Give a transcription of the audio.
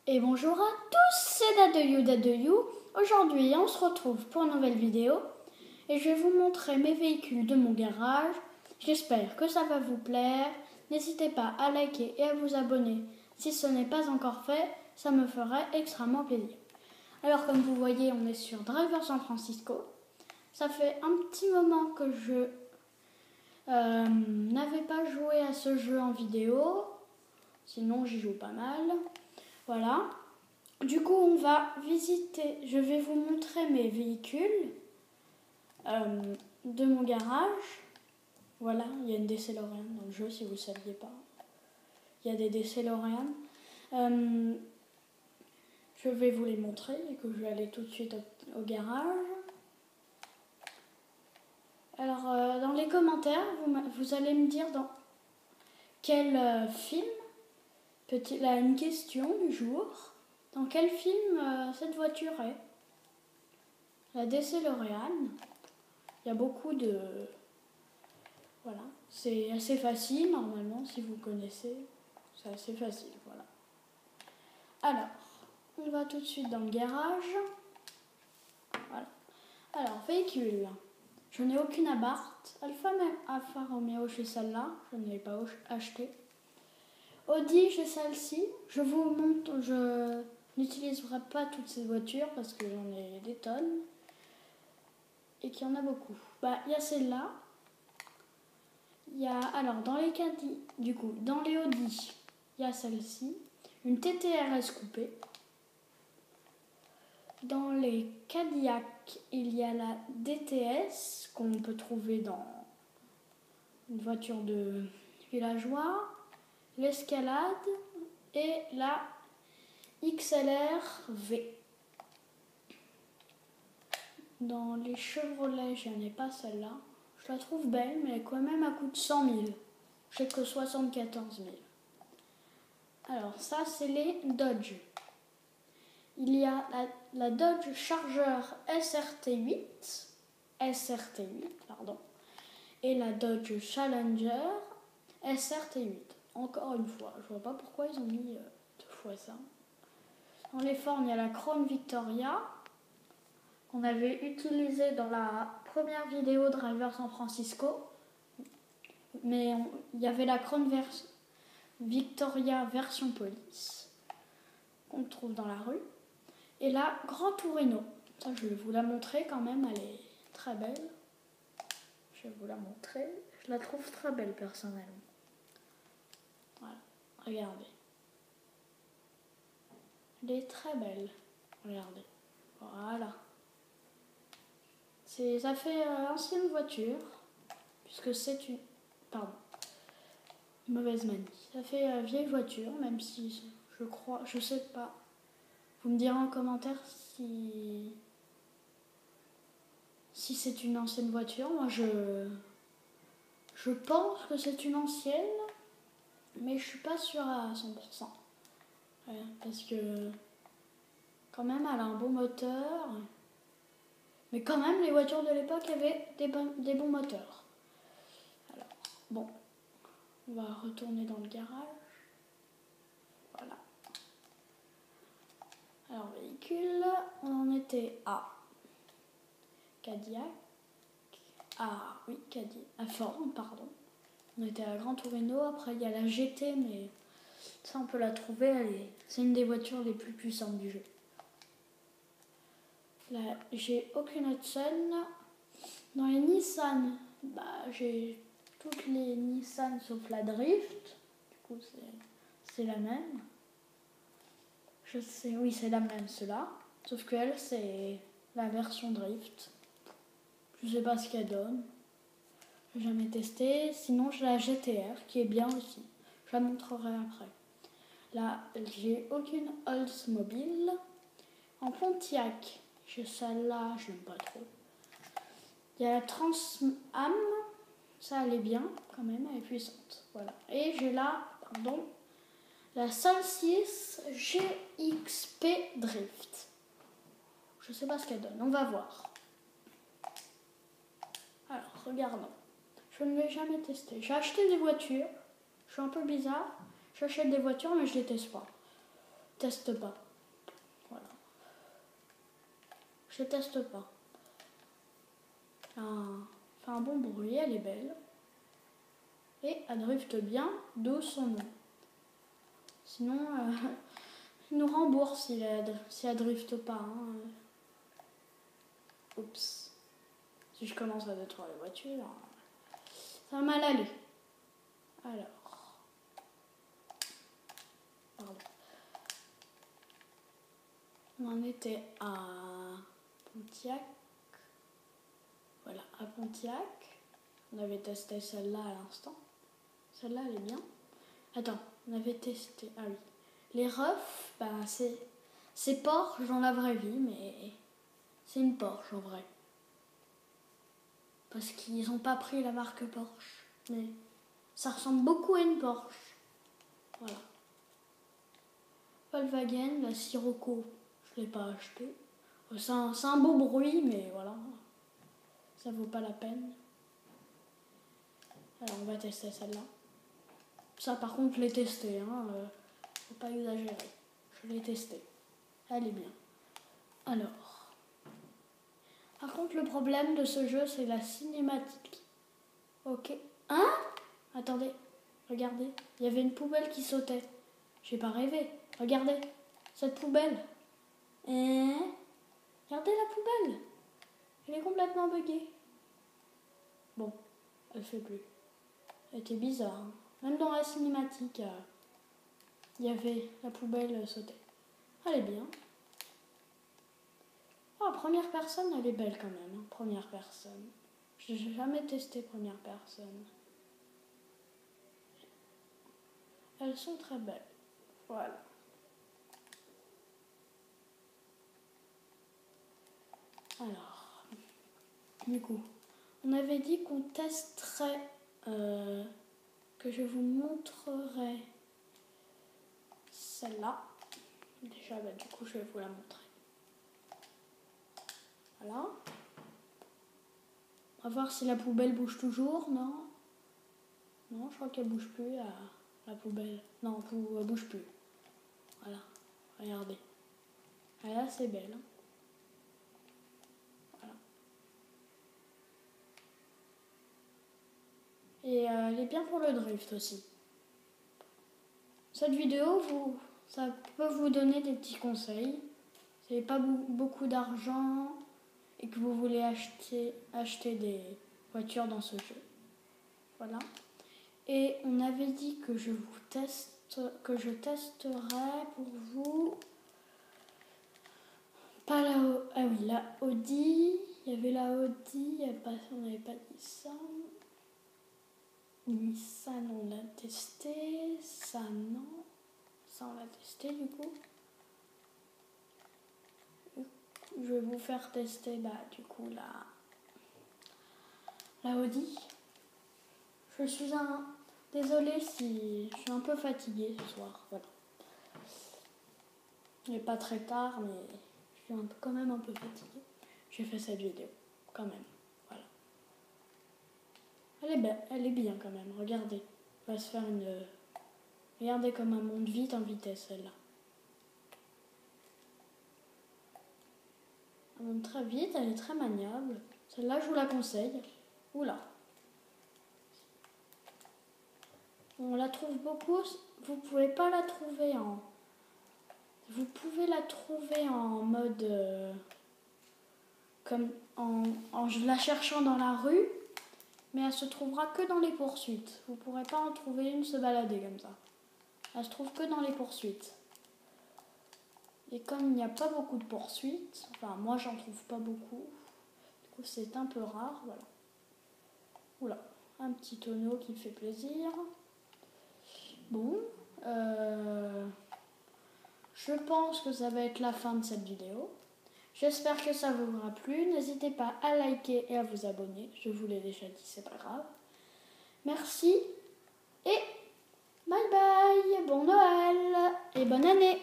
Et bonjour à tous, c'est Dadoyou. Aujourd'hui, on se retrouve pour une nouvelle vidéo et je vais vous montrer mes véhicules de mon garage. J'espère que ça va vous plaire. N'hésitez pas à liker et à vous abonner si ce n'est pas encore fait, ça me ferait extrêmement plaisir. Alors comme vous voyez, on est sur Driver San Francisco. Ça fait un petit moment que je n'avais pas joué à ce jeu en vidéo, sinon j'y joue pas mal. Voilà. Du coup, on va visiter. Je vais vous montrer mes véhicules de mon garage. Voilà, il y a une DeLorean dans le jeu, si vous ne saviez pas. Il y a des DeLorean. Je vais vous les montrer et que je vais aller tout de suite au garage. Alors, dans les commentaires, vous allez me dire dans quel film, là, une question du jour. Dans quel film cette voiture est? La DeLorean. Il y a beaucoup de... Voilà. C'est assez facile, normalement, si vous connaissez. C'est assez facile, voilà. Alors, on va tout de suite dans le garage. Voilà. Alors, véhicule. Je n'ai aucune Abarth. Alfa Romeo, j'ai celle-là. Je ne l'ai pas acheté. Audi, j'ai celle-ci. Je vous montre... Je n'utiliserai pas toutes ces voitures parce que j'en ai des tonnes. Et qu'il y en a beaucoup. Il y a celle-là. Il y a, alors, dans les Audi, il y a celle-ci. Une TTRS coupée. Dans les Cadillac, il y a la DTS qu'on peut trouver dans une voiture de villageois. L'Escalade et la XLR-V. Dans les Chevrolet, je n'en ai pas celle-là. Je la trouve belle, mais quand même à coût de 100 000. J'ai que 74 000. Alors, ça, c'est les Dodge. Il y a la Dodge Charger SRT8, et la Dodge Challenger SRT8. Encore une fois, je vois pas pourquoi ils ont mis deux fois ça. Dans les Ford, il y a la Crown Victoria, qu'on avait utilisée dans la première vidéo Driver San Francisco. Mais il y avait la Crown Victoria version police, qu'on trouve dans la rue. Et la Gran Torino. Ça, je vais vous la montrer quand même, elle est très belle. Je vais vous la montrer. Je la trouve très belle personnellement. Voilà, regardez. Elle est très belle. Regardez. Voilà. Ça fait ancienne voiture, puisque c'est une... Pardon. Mauvaise manie. Ça fait vieille voiture, même si je crois... Je sais pas. Vous me direz en commentaire si c'est une ancienne voiture. Moi, je pense que c'est une ancienne, mais je suis pas sûre à 100%. Ouais, parce que quand même, elle a un bon moteur. Mais quand même, les voitures de l'époque avaient des bons moteurs. Alors, bon, on va retourner dans le garage. Voilà. Alors, véhicule, on en était à Cadillac. À Ford, pardon. On était à Gran Torino. Après, il y a la GT, mais ça, on peut la trouver. C'est une des voitures les plus puissantes du jeu. Là, j'ai aucune Hudson. Dans les Nissan, j'ai toutes les Nissan sauf la Drift. Du coup, c'est la même. Je sais, oui, c'est la même, celle-là. Sauf qu'elle, c'est la version Drift. Je sais pas ce qu'elle donne. Je n'ai jamais testé. Sinon, j'ai la GTR qui est bien aussi. Je la montrerai après. Là, j'ai aucune Oldsmobile. En Pontiac, j'ai celle-là, je n'aime pas trop. Il y a la Trans Am. Ça, elle est bien quand même, elle est puissante. Voilà. Et j'ai la Solstice GXP Drift. Je sais pas ce qu'elle donne, on va voir. Alors, regardons. Je ne l'ai jamais testé. J'ai acheté des voitures. Je suis un peu bizarre. J'achète des voitures, mais je les teste pas. teste pas. Voilà. Je teste pas. Fait un bon bruit, elle est belle. Et elle drifte bien, d'où son nom. Sinon, il nous rembourse si elle drifte pas. Hein. Oups. Si je commence à détruire les voitures, ça va mal aller. Alors. Pardon. On en était à Pontiac. Voilà, à Pontiac. On avait testé celle-là à l'instant. Celle-là, elle est bien. Attends, on avait testé... Ah oui. Les refs, bah, c'est Porsche dans la vraie vie, mais c'est une Porsche en vrai. Parce qu'ils n'ont pas pris la marque Porsche. Mais ça ressemble beaucoup à une Porsche. Voilà. Volkswagen, la Sirocco, je ne l'ai pas acheté. C'est un beau bruit, mais voilà. Ça vaut pas la peine. Alors on va tester celle-là. Ça par contre je l'ai testé, hein. Faut pas exagérer. Je l'ai testé. Elle est bien. Alors. Par contre le problème de ce jeu c'est la cinématique. Ok. Hein? Attendez. Regardez. Il y avait une poubelle qui sautait. J'ai pas rêvé. Regardez. Cette poubelle. Regardez la poubelle. Elle est complètement buggée. Bon. Elle fait plus. Elle était bizarre. Hein. Même dans la cinématique, il y avait la poubelle sautée. Elle est bien. Oh, première personne, elle est belle quand même. Hein. Première personne. Je n'ai jamais testé première personne. Elles sont très belles. Voilà. Alors, du coup, on avait dit qu'on testerait, que je vous montrerai celle-là. Déjà, bah, du coup, je vais vous la montrer. Voilà. On va voir si la poubelle bouge toujours, non? Non, je crois qu'elle bouge plus, la poubelle. Non, elle bouge plus. Voilà, regardez. Elle est assez belle. Hein. Voilà. Et elle est bien pour le drift aussi. Cette vidéo, ça peut vous donner des petits conseils. Si vous n'avez pas beaucoup d'argent et que vous voulez acheter des voitures dans ce jeu. Voilà. Et on avait dit que je testerai pour vous. Pas la Audi. Il y avait la Audi. On n'avait pas dit ça. Nissan, on l'a testé. Ça, non. Ça, on l'a testé du coup. Je vais vous faire tester du coup la Audi. Je suis désolée si je suis un peu fatiguée ce soir. Voilà. Il n'est pas très tard, mais je suis quand même un peu fatiguée. J'ai fait cette vidéo, quand même. Voilà. Elle est bien quand même. Regardez. On va se faire regardez comme elle monte vite en vitesse, celle-là. Elle monte très vite, elle est très maniable. Celle-là, je vous la conseille. Oula. On la trouve beaucoup. Vous pouvez pas la trouver Vous pouvez la trouver en mode... comme en la cherchant dans la rue. Mais elle se trouvera que dans les poursuites. Vous pourrez pas en trouver une se balader comme ça. Elle se trouve que dans les poursuites. Et comme il n'y a pas beaucoup de poursuites, enfin moi j'en trouve pas beaucoup, du coup c'est un peu rare, voilà. Oula, un petit tonneau qui fait plaisir. Bon, je pense que ça va être la fin de cette vidéo. J'espère que ça vous aura plu. N'hésitez pas à liker et à vous abonner. Je vous l'ai déjà dit, c'est pas grave. Merci et bye bye, bon Noël et bonne année.